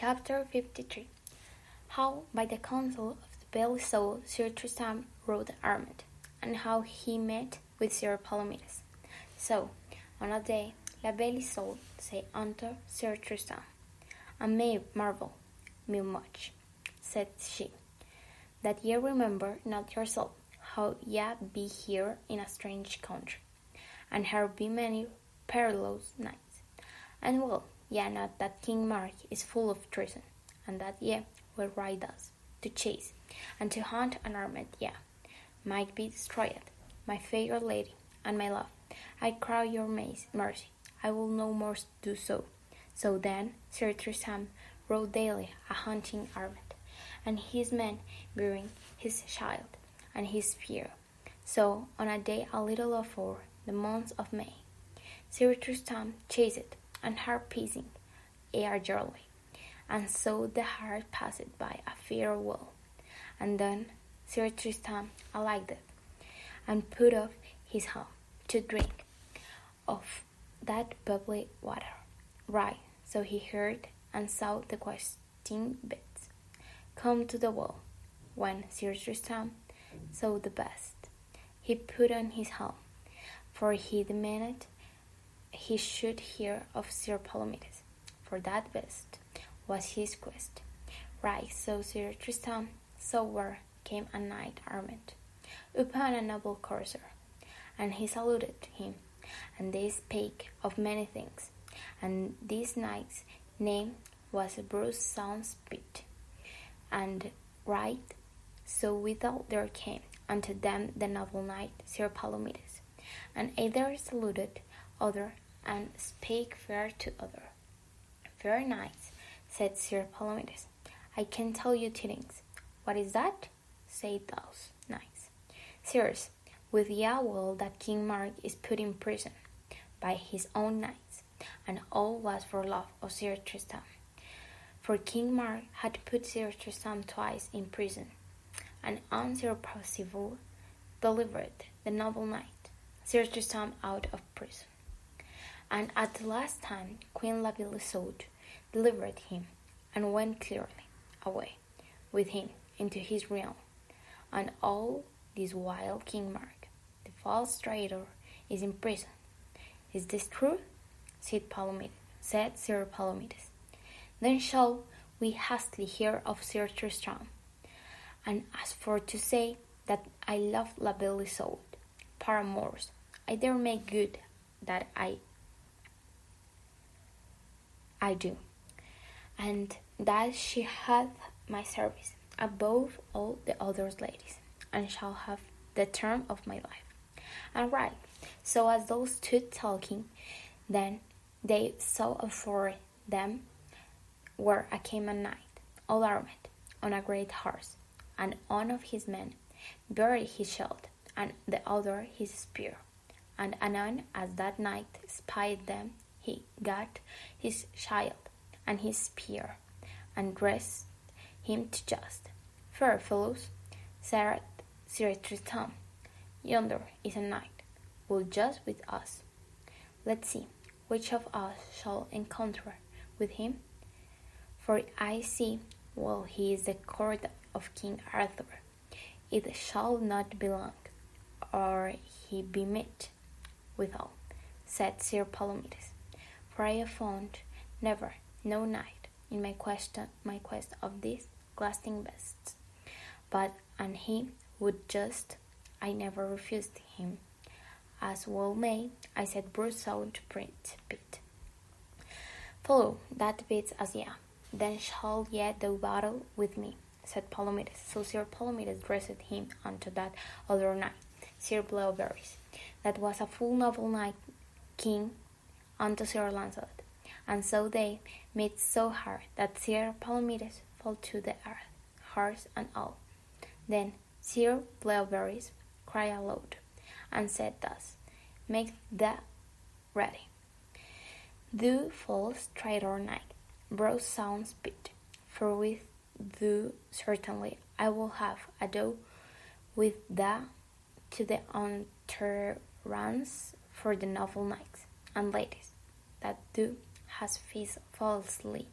Chapter 53 How, by the counsel of the Belle Isoult, Sir Tristram rode armed, and how he met with Sir Palomides. So, on a day, La Belle Isoult said unto Sir Tristram, "I may marvel me much," said she, "that ye remember not yourself, how ye be here in a strange country, and here be many perilous knights, and well ye not that King Mark is full of treason, and that ye will ride thus to chase and to hunt an armed ye might be destroyed. My fair lady and my love, I cry your mercy, I will no more do so." So then Sir Tristram rode daily a hunting armed, and his men bearing his shield and his spear. So on a day a little afore the month of May, Sir Tristram chased and harping eagerly, and so the hart passed by a fair well. And then Sir Tristram alighted, and put off his helm to drink of that bubbly water. Right, so he heard and saw the questing bits come to the well. When Sir Tristram saw the best, he put on his helm, for he demanded he should hear of Sir Palomides, for that best was his quest. Right, so Sir Tristram saw where came a knight armed upon a noble courser, and he saluted him, and they spake of many things. And this knight's name was Bruce Soundspeed. And right so withal there came unto them the noble knight Sir Palomides, and either saluted other and spake fair to other. "Fair knights," said Sir Palomides, "I can tell you two things." "What is that?" said those knights. "Sirs, with ye will that King Mark is put in prison by his own knights, and all was for love of Sir Tristram. For King Mark had put Sir Tristram twice in prison, and on Sir Percival delivered the noble knight Sir Tristram out of prison. And at the last time Queen La Belle Isoult delivered him, and went clearly away with him into his realm. And all this while King Mark, the false traitor, is in prison. Is this true?" said Sir Palomides. "Then shall we hastily hear of Sir Tristram. And as for to say that I love La Belle Isoult, paramours, I dare make good that I do, and that she hath my service above all the other ladies, and shall have the term of my life." And right, so as those stood talking, then they saw afore them where came a knight, all armed, on a great horse, and one of his men bare his shield, and the other his spear. And anon as that knight spied them, he gat his shield and his spear, and dressed him to joust. "Fair fellows," said Sir Tristram, "yonder is a knight will joust with us. Let's see which of us shall encounter with him, for I see well he is the court of King Arthur. It shall not be long, or he be met withal," said Sir Palomides, "for I have found never no knight in my quest of these glasting beasts, but an he would just, I never refused him. As well may, I said Bruce Soundspeed. Follow that beats as ye, then shall ye do battle with me," said Palomides. So Sir Palomides dressed him unto that other knight, Sir Bleoberis, that was a full noble knight king unto Sir Launcelot. And so they met so hard that Sir Palomides fell to the earth, horse and all. Then Sir Bleoberis cried aloud, and said thus, "Make thee ready, thou false traitor knight, Bruce Soundspeed, for with thou certainly I will have ado with thee to the utterance for the noble knights and ladies that thou hast falsely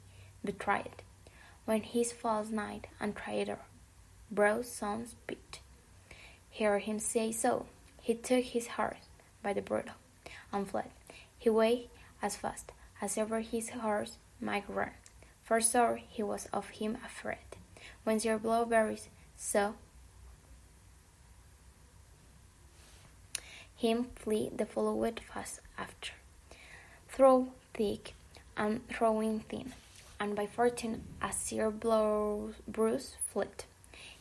betrayed, when his false knight and traitor, Brow's son Pete, heard him say so, he took his horse by the bridle and fled. He went as fast as ever his horse might run, for sore he was of him afraid. When Sir Blueberries saw him flee, they followed fast after, through thick and throwing thin, and by fortune as Sir Bruce fled,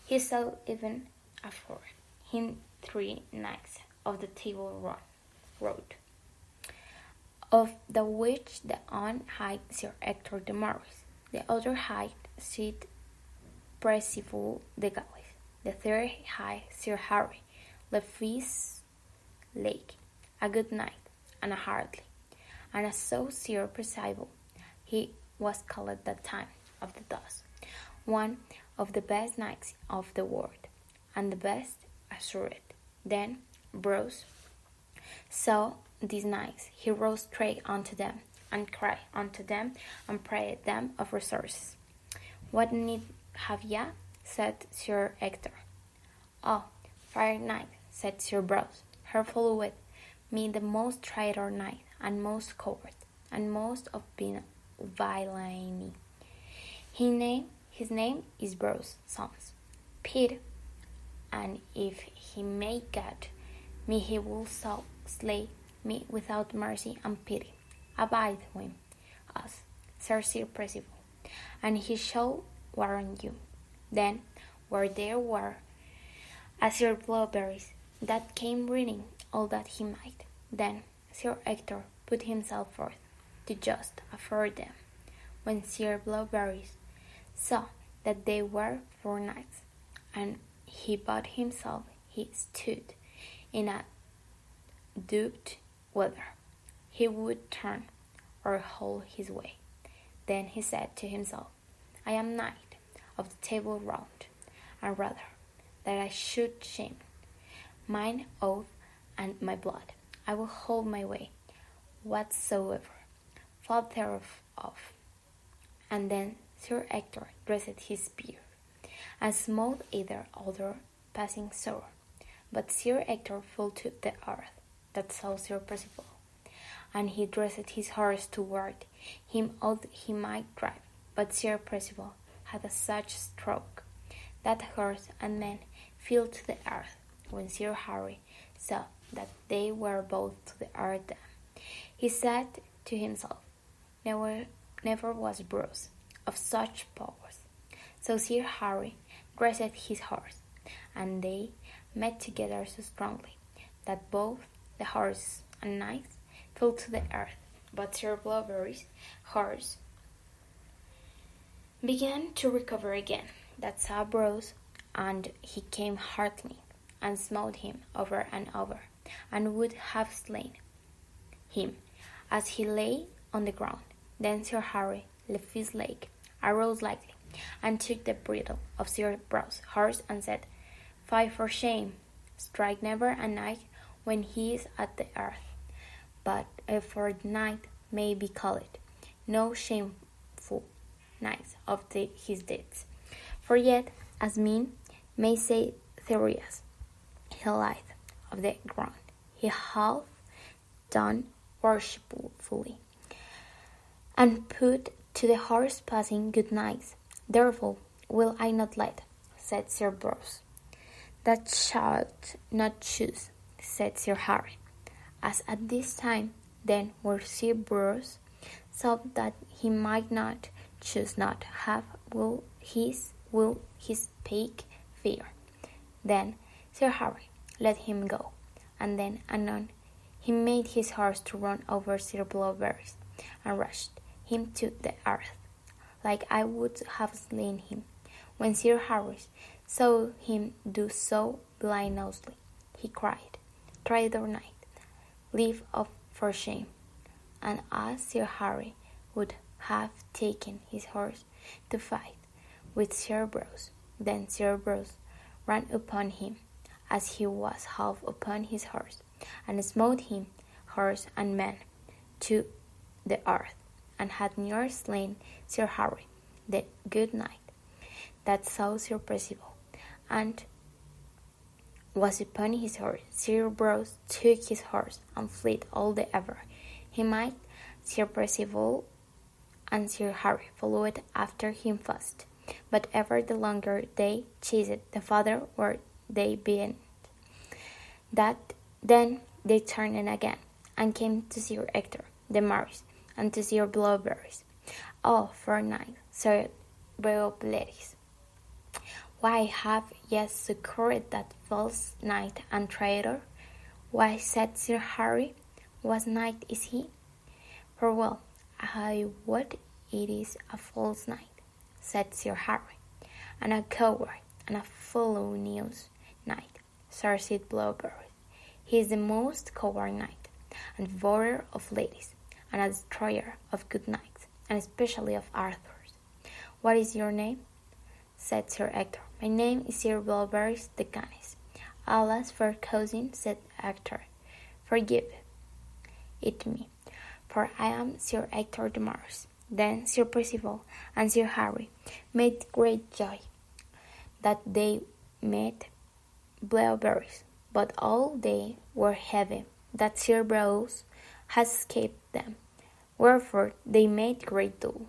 he saw even afore him 3 knights of the Table Road, of the which the one hight Sir Hector de Maris, the other hight Sir Percival de Gales, the third hight Sir Harry le Fils Lake, a good knight and a hardly. And as so Sir Percival, he was called at that time of the dust, one of the best knights of the world, and the best assured. Then Bruce saw these knights, he rose straight unto them, and cried unto them, and prayed them of resources. What need have ye? Said Sir Hector. Oh, fair knight, said Sir Bruce, here followeth me the most traitor knight, and most coward, and most of villainy. His name is Bruce, sons, Pete, and if he may get me, he will so slay me without mercy and pity. Abide him, us, Sir Percival, and he shall warn you. Then where there were as Sir Blueberries that came reading all that he might. Then Sir Hector put himself forth to just afford them. When Sir Blueberries saw that they were 4 knights, and he bought himself, he stood in a doubt whether he would turn or hold his way. Then he said to himself, I am knight of the Table Round, and rather that I should shame mine oath and my blood, I will hold my way, whatsoever fall thereof. And then Sir Hector dressed his spear, and smote either other passing sore. But Sir Hector fell to the earth, that saw Sir Percival, and he dressed his horse toward him out he might drive. But Sir Percival had a such stroke that horse and man fell to the earth. When Sir Harry saw that they were both to the earth, he said to himself, Never was Bruce of such powers. So Sir Harry dressed his horse, and they met together so strongly that both the horse and knights fell to the earth. But Sir Blueberry's horse began to recover again. That saw Bruce, and he came heartily, and smote him over and over, and would have slain him as he lay on the ground. Then Sir Harry le Fils Lake arose lightly, and took the bridle of Sir Bruce's horse, and said, Fie for shame! Strike never a knight when he is at the earth, but for the knight may be called no shameful knight of his deeds. For yet, as men may say Thereas, he lieth of the ground, he hath done worshipfully, and put to the horse passing good knights. Therefore will I not let, said Sir Bruce. That shalt not choose, said Sir Harry. As at this time then were Sir Bruce saw that he might not choose not have will his speak fear. Then Sir Harry let him go, and then anon he made his horse to run over Sir Blueberries, and rushed him to the earth, like I would have slain him. When Sir Harry saw him do so blindly, he cried, Traitor knight, leave off for shame. And as Sir Harry would have taken his horse to fight with Sir Bruce, then Sir Bruce ran upon him, as he was half upon his horse, and smote him, horse and man, to the earth, and had near slain Sir Harry. the good knight. That saw Sir Percival, and was upon his horse. Sir Bors took his horse, and fled all the ever he might. Sir Percival and Sir Harry followed after him fast, but ever the longer they chased, the farther were they behind. Then they turned again, and came to Sir Ector de Maris, and to Sir Blowberries. "Oh, fair knight," said brave ladies, "why have ye succoured that false knight and traitor?" "Why," said Sir Harry, "what knight is he?" "For well, I wot it is a false knight," said Sir Harry, "and a coward, and a felonious knight," said Blowberry. "He is the most coward knight, and devourer of ladies, and a destroyer of good knights, and especially of Arthur's." "What is your name?" said Sir Ector. "My name is Sir Blowberries de Canes." "Alas, fair cousin," said Ector, "forgive it me, for I am Sir Ector de Maris." Then Sir Percival and Sir Harry made great joy that they met Blowberries, but all they were heavy that Sir Bors had escaped them, wherefore they made great dole.